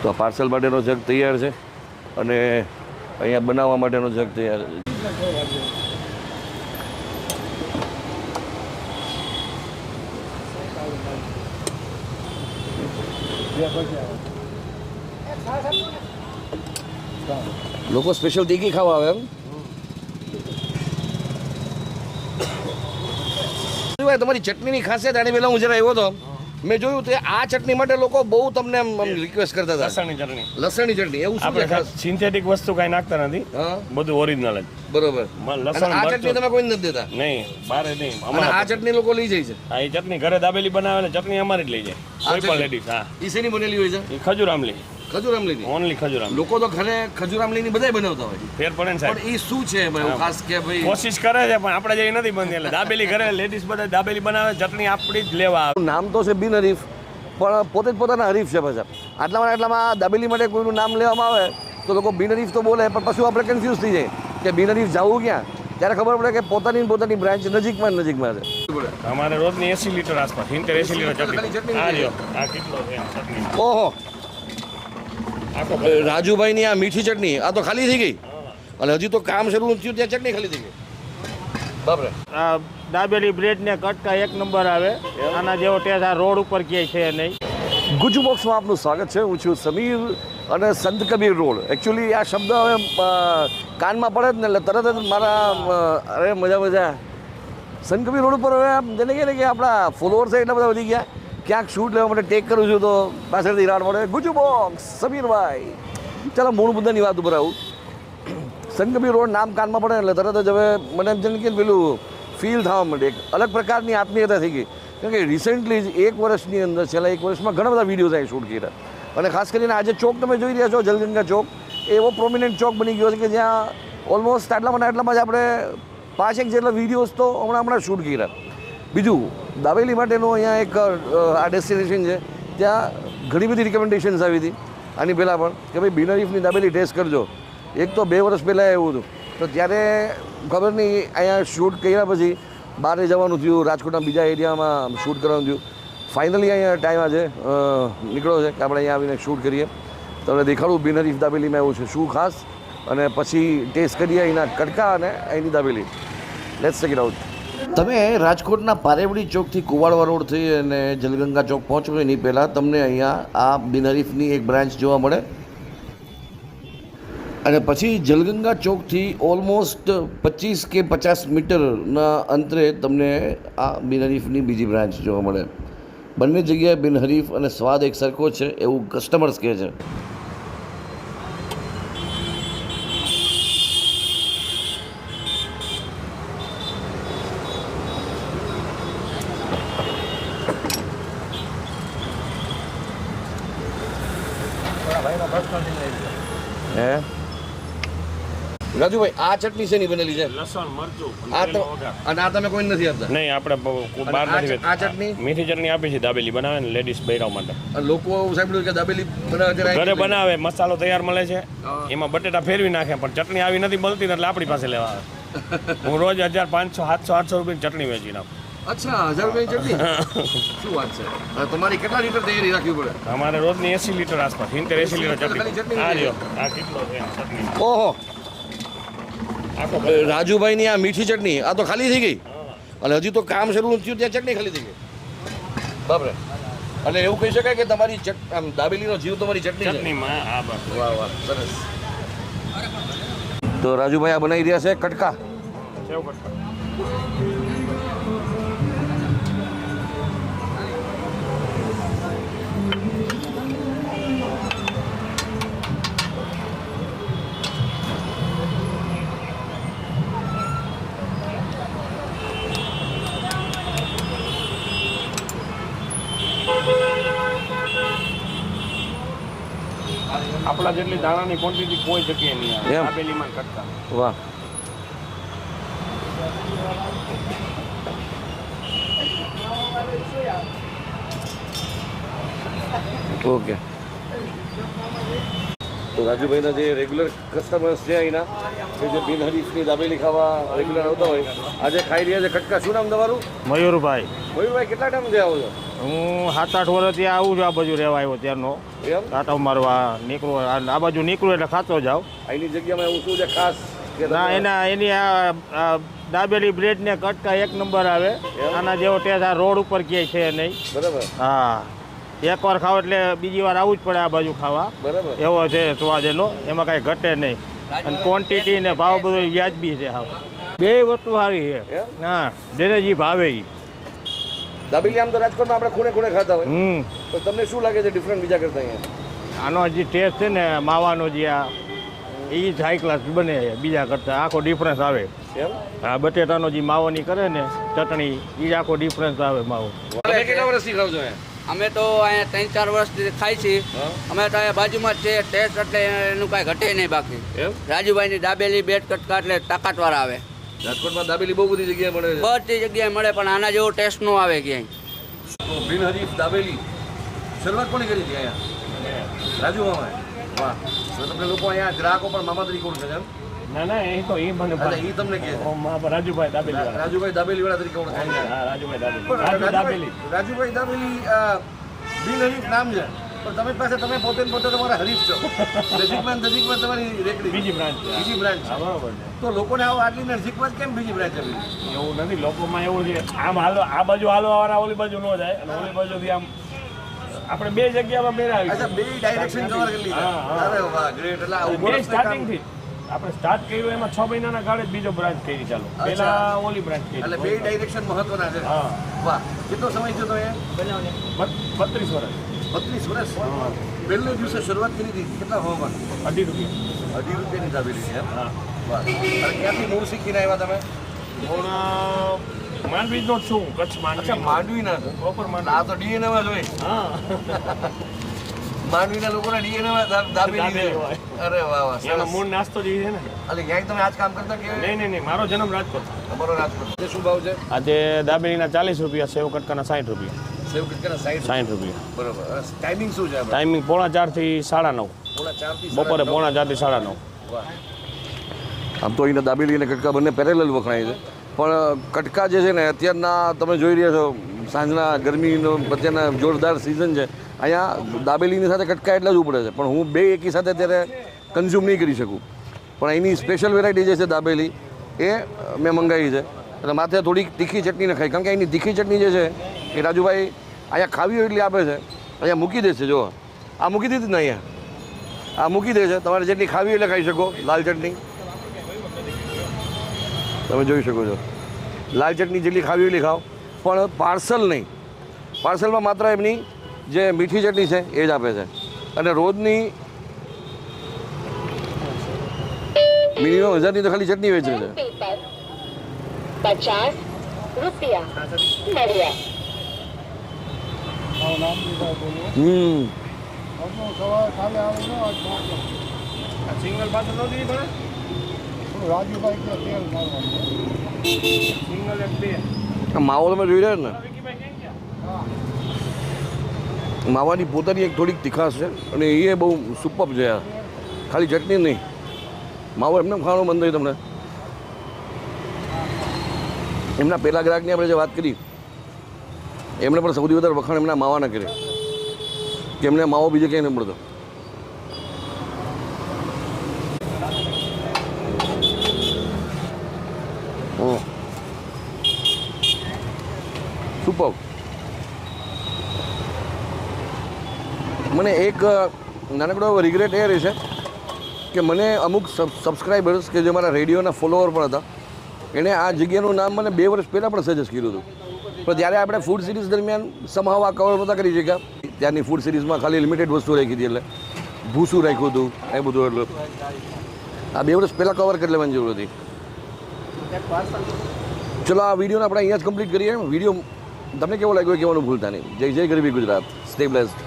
તો પાર્સલ માટેનો જગ તૈયાર છે અને અહીંયા બનાવવા માટેનો જગ તૈયાર છે. લોકો સ્પેશિયલ તીખી ખાવા આવે એમ. તમારી ચટણીની ખાસિયત આની પહેલા હું જરા આવ્યો હતો, મેં જોયું તે આ ચટણી માટે લોકો બહુ તમને રિક્વેસ્ટ કરતા હતા. લસણની ચટણી એવું શું છે ખાસ? સિન્થેટિક વસ્તુ કઈ નાખતા નથી, બધું ઓરિજિનલ જ. બરોબર. લસણ આ ચટણી તમે કોઈ નથી દેતા? નહીં, બારે નહીં. આ ચટણી લોકો લઈ જાય છે. હા, એ ચટણી ઘરે દાબેલી બનાવે ને ચટણી અમારી જ લઈ જાય કોઈ પણ લેડીઝ. હા, ઈ શેની બનેલી હોય છે? એ ખજૂર આમલી. ખજૂર આમલીની? ઓનલી ખજૂર આમલી. લોકો તો ઘરે ખજૂર આમલીની બધાય બનાવતા હોય. ફેર પડે ને સાહેબ. પણ એ શું છે ભાઈ ખાસ કે ભાઈ? કોશિશ કરે છે પણ આપણે જેવી નથી બનતી. એટલે દાબેલી ઘરે લેડીઝ બધા દાબેલી બનાવે, ચટણી આપણી જ લેવા આવે. નામ તો છે બિન હરીફ, પણ પોતે જ પોતાના હરીફ છે પાછા. આટલામાં દાબેલી માટે કોઈનું નામ લેવામાં આવે તો લોકો બિન હરીફ તો બોલે, પણ પછી આપણે કન્ફ્યુઝ થઈ જાય કે બિન હરીફ જવું ક્યાં. ત્યારે ખબર પડે કે પોતાની બ્રાન્ચ નજીકમાં છે. અમારે રોજની 80 લીટર આસપાસ, 80 લીટર ચટણી. આ રહ્યો, આ કેટલો છે ચટણી. ઓહો, રાજુભાઈની આ મીઠી ચટણી આ તો ખાલી થઈ ગઈ અને હજી તો કામ શરૂ થયું ત્યાં ચટણી ખાલી થઈ ગઈ. બાપરે. આ દાબેલી બ્રેડ ને કટકા એક નંબર આવે, આના જેવો ટેસ્ટ આ રોડ ઉપર ક્યાંય છે નહીં. ગુજુ બોક્સમાં આપનું સ્વાગત છે. હું છું સમીર અને સંત કબીર રોડ. એકચ્યુઅલી આ શબ્દ હવે કાનમાં પડે જ ને એટલે તરત જ મારા અરે મજા સંત કબીર રોડ ઉપર હવે આમ જેને કહે ને કે આપણા ફોલોઅર્સ એટલા બધા વધી ગયા, ક્યાંક શૂટ લેવા માટે ટેક કરું છું તો પાછળથી રાડ મળે ગુજુ બોક્સ સમીરભાઈ. ચાલો મૂળ મુદ્દાની વાત ઉપર આવું. સંત કબીર રોડ નામ કાનમાં પડે એટલે તરત જ હવે મને એમ જેને કે પેલું ફીલ થવા માંડે, એક અલગ પ્રકારની આત્મીયતા થઈ ગઈ. કારણ કે રિસેન્ટલી જ એક વર્ષની અંદર છેલ્લા એક વર્ષમાં ઘણા બધા વિડીયોઝ અહીં શૂટ કર્યા અને ખાસ કરીને આજે ચોક તમે જોઈ રહ્યા છો, જલગંગા ચોક, એવો પ્રોમિનન્ટ ચોક બની ગયો છે કે જ્યાં ઓલમોસ્ટ આટલામાં જ આપણે 5 જેટલા વિડીયોઝ તો હમણાં શૂટ કર્યા. બીજું દાબેલી માટેનું અહીંયા એક આ ડેસ્ટિનેશન છે, ત્યાં ઘણી બધી રિકમેન્ડેશન્સ આવી હતી આની પહેલાં પણ કે ભાઈ બિનહરીફની દાબેલી ટેસ્ટ કરજો. એક તો 2 વર્ષ પહેલાં એવું હતું તો ત્યારે ખબર નહીં અહીંયા શૂટ કર્યા પછી બહાર જવાનું થયું, રાજકોટના બીજા એરિયામાં શૂટ કરવાનું થયું. ફાઇનલી અહીંયા ટાઈમ આજે નીકળ્યો છે કે આપણે અહીંયા આવીને શૂટ કરીએ. તમને દેખાડું બિનહરીફ દાબેલીમાં એવું છે શું ખાસ, અને પછી ટેસ્ટ કરીએ અહીંના કટકા અને અહીંની dabeli. Let's check it out. તમે રાજકોટના પારેવડી ચોકથી કુવાડવા રોડ થઈ અને જલગંગા ચોક પહોંચો એની પહેલાં તમને અહીંયા આ બિનહરીફની એક બ્રાન્ચ જોવા મળે અને પછી જલગંગા ચોકથી ઓલમોસ્ટ 25 કે 50 મીટરના અંતરે તમને આ બિનહરીફની બીજી બ્રાન્ચ જોવા મળે. બંને જગ્યાએ બિનહરીફ અને સ્વાદ એક સરખો છે એવું કસ્ટમર્સ કહે છે. હે રાજુભાઈ, આ ચટણી શેની બનેલી છે? લસણ મરચું અને આ તમે કોઈ નથી આપતા? નહીં, આપણે બહાર નથી. આ ચટણી મીઠી ચટણી આપી છે દાબેલી બનાવે ને લેડીઝ બૈરાવ માટે. લોકો સાંભળ્યું કે દાબેલી બનાવે ઘરે બનાવે, મસાલો તૈયાર મળે છે, એમાં બટેટા ફેરવી નાખે, પણ ચટણી આવી નથી મળતી એટલે આપણી પાસે લેવા આવે. હું રોજ 1500, 700, 800 રૂપિયાની ચટણી વેચી નાખું. અચ્છા, 1000 રૂપિયાની ચટણી? શું વાત છે. તમારી કેટલા લીટર તૈયારી રાખવી પડે? અમારે રોજની 80 લીટર આસપાસ, 80 લીટર ચટણી. આ રહ્યો, આ કેટલો છે ચટણી. ઓહો, રાજુભાઈની આ મીઠી ચટણી આ તો ખાલી થઈ ગઈ અને હજી તો કામ શરૂ થયું ત્યાં ચટણી ખાલી થઈ ગઈ. બાપરે. અને એવું કહી શકાય કે તમારી આમ દાબેલીનો જીવ તમારી ચટણીમાં. વાહ વાહ, સરસ. તો રાજુભાઈ આ બનાવી રહ્યા છે કટકા. આપણા જેટલી દાણાની ક્વોન્ટિટી કોઈ જગ્યાએ નહીં આવે દાબેલીમાં કટકા. વાહ. ઓકે. તો રાજુભાઈના જે રેગ્યુલર કસ્ટમર્સ છે અહીંના કે જે બિન હરીફની દાબેલી ખાવા રેગ્યુલર આવતા હોય આજે ખાઈ રહ્યા છે કટકા. શું નામ તમારું? મયુરભાઈ. મયુરભાઈ કેટલા ટાઈમથી આવો છો? હું 7-8 વર્ષથી આવું છું. આ બાજુ રહેવા આવ્યો ત્યારનો. એમ કાંટો મારવા નીકળું, આ બાજુ નીકળું એટલે ખાતો જાઉં. અહીંની જગ્યામાં એવું શું છે ખાસ કે ના એની આ દાબેલી બ્રેડ ને કટકા એક નંબર આવે. આના જેવો ટેસ્ટ આ રોડ ઉપર ક્યાંય છે નહીં. બરાબર હા, એકવાર ખાવ એટલે બીજી વાર આવવું જ પડે આ બાજુ ખાવા. બરાબર એવો છે સ્વાદ એનો, એમાં કાંઈ ઘટે નહીં. અને ક્વોન્ટિટી ને ભાવ બધો વ્યાજબી છે. હા, બે વસ્તુ સારી છે. હા, જેને જે ભાવે એ. દાબેલી આમ તો રાજકોટમાં આપણે ખૂણે ખૂણે ખાતા હોય તો તમને શું લાગે છે ડિફરન્ટ બીજા કરતા અહીંયા? આનો જે ટેસ્ટ છે ને માવાનો જે આ એ જ હાઈ ક્લાસ બને બીજા કરતાં. આખો ડિફરન્સ આવે. એમ હા, બટેટાનો જે માવાની કરે ને ચટણી એ જ આખો ડિફરન્સ આવે માવો. તમે કેટલા વર્ષથી ખાવ છો અહીંયા? અમે તો અહીંયા 3-4 વર્ષથી ખાઈ છીએ. અમે તો અહીંયા બાજુમાં જ છે. ટેસ્ટ એટલે એનું કાંઈ ઘટે નહીં બાકી. એમ રાજુભાઈની દાબેલી બેટ કટકા એટલે તાકાતવાળા આવે. રાજકોટમાં દાબેલી બહુ બધી જગ્યાએ મળે છે. બધી જગ્યાએ મળે પણ આના જેવો ટેસ્ટ ન આવે ક્યાંય. તો બિન હરીફ દાબેલી શરૂઆત કોની કરી હતી અહીંયા? રાજુ મામા. વાહ. તો તમને લોકો અહીંયા ગ્રાહકો પણ મામા તરીકે ઓળખે છે એમ? ના ના, એ તો એ મને અચ્છા, એ તમને કહે છે રાજુભાઈ દાબેલી વાળા. રાજુભાઈ દાબેલી વાળા તરીકે ઓળખાય છે. હા, રાજુભાઈ દાબેલી. પણ રાજુ દાબેલી. રાજુભાઈ દાબેલી બિન હરીફ નામ છે પણ તમે પાસે તમે પોતે તમારા હરીફ છો. નજીકમાં તમારી રેકડી બીજી બ્રાન્ચ છે. બીજી બ્રાન્ચ હા, બરોબર છે. તો લોકોને આવો આટલી નજીકમાં જ કેમ બીજી બ્રાન્ચ આપી? એવું નથી, લોકોમાં એવું છે આમ હાલો આ બાજુ હાલવા વાળા ઓલી બાજુ ન જાય અને ઓલી બાજુથી આમ આપણે બે જગ્યામાં મેળાવી. અચ્છા, બે ડાયરેક્શન કવર કરી લીધા. હા, હા. અરે વાહ, ગ્રેટ. એટલે આ ઉભો બે રસ્તે સ્ટાર્ટિંગ કામ- થી આપણે સ્ટાર્ટ કર્યું એમાં 6 મહિનાના ગાળે જ બીજો બ્રાન્ચ કરી ચાલુ. પહેલા ઓલી બ્રાન્ચ કરી. એટલે બે ડાયરેક્શન મહત્વના છે. હા. વાહ, કેટલો સમય થયો તો એ? 32 વર્ષ. 32 વર્ષ. પહેલે દિવસે શરૂઆત કરી હતી કેટલા ભાવમાં? 2.5 રૂપિયા. 2.5 રૂપિયાની દાબેલી છે એમ? હા. વાહ. અને ક્યાંથી મૂળ શીખીને આવ્યા તમે? પણ માંડવી જ નો છું, કચ્છ માંડવી. અચ્છા, માંડવીના છો. પ્રોપર આ માંડવી. તો ડીએનએ માં જ હોય. હા. માંડવીના લોકોના ડીએનએ માં દાબેલી દાબેલી છે. હોય. અરે વાહ વાહ, એનો સરસ. મૂળ નાસ્તો જે છે ને. એટલે ક્યાંય તમે આજ કામ કરતા કે નહીં, મારો જન્મ રાજકોટ. તમારો રાજકોટ? જે શું ભાવ છે? આજે દાબેલીના 40 રૂપિયા, સેવ કટકાના 60 રૂપિયા. સેવ કટકાના 60. 60 રૂપિયા. બરોબર. ટાઈમિંગ શું છે આપણે? ટાઈમિંગ 4:30 થી 9:30. 4:30 થી બપોરે 4:30 થી 9:30. વાહ. આમ તો અહીંના દાબેલી અને કટકા બંને પેરેલલ વખણાય છે પણ કટકા જે છે ને અત્યારના તમે જોઈ રહ્યા છો સાંજના ગરમીનો અત્યારના જોરદાર સિઝન છે અહીંયા દાબેલીની સાથે કટકા એટલા જ ઉપડે છે પણ હું બે એકી સાથે અત્યારે કન્ઝ્યુમ નહીં કરી શકું પણ અહીંની સ્પેશિયલ વેરાયટી જે છે દાબેલી એ મેં મંગાવી છે અને માથે થોડીક તીખી ચટણી નખાઈ કારણ કે અહીંની તીખી ચટણી જે છે એ રાજુભાઈ અહીંયા ખાવી હોય એટલી આપે છે અહીંયા મૂકી દે છે. જો આ મૂકી દીધી ને અહીંયા આ મૂકી દે છે. તમારે જેટલી ખાવી એટલે ખાઈ શકો. લાલ ચટણી તમે જોઈ શકો છો. લાલ ચટણી જેટલી ખાવી એટલી ખાઓ પણ પાર્સલ નહીં. પાર્સલમાં માત્ર એમની જે મીઠી ચટણી છે એ જ આપે છે અને રોજની મિનિમમ 1000ની તો ખાલી ચટણી વેચે છે. 50 રૂપિયા મળ્યા. સિંગલ પાછળ નહોતી પણ સિંગલ એક બે. માવો તમે જોઈ રહ્યા ને માવાની પોતાની એક થોડીક તીખાશ છે અને એ બહુ સુપર છે યાર. ખાલી ચટણી નહીં માવો એમને ખાવાનું મન થયું તમને. એમના પહેલા ગ્રાહકની આપણે જે વાત કરી એમણે પણ સૌથી વધારે વખાણ એમના માવાના કરે કે એમને માવો બીજે ક્યાંય ન મળતો. સુપર. મને એક નાનકડો રિગ્રેટ એ રહેશે કે મને અમુક સબસ્ક્રાઈબર્સ કે જે મારા રેડિયોના ફોલોવર પણ હતા એણે આ જગ્યાનું નામ મને 2 વર્ષ પહેલાં પણ સજેસ્ટ કર્યું હતું પણ ત્યારે આપણે ફૂડ સિરીઝ દરમિયાન સમહાવ આ કવર નહોતા કરી શક્યા. ત્યારની ફૂડ સિરીઝમાં ખાલી લિમિટેડ વસ્તુ રાખી હતી એટલે ભૂસું રાખ્યું હતું એ બધું. એટલે આ 2 વર્ષ પહેલાં કવર કરી લેવાની જરૂર હતી. ચલો આ વિડીયોને આપણે અહીંયા જ કમ્પ્લીટ કરીએ. વિડીયો તમને કેવો લાગ્યો કહેવાનું ભૂલતા નહીં. જય જય ગરવી ગુજરાત. Stay blessed.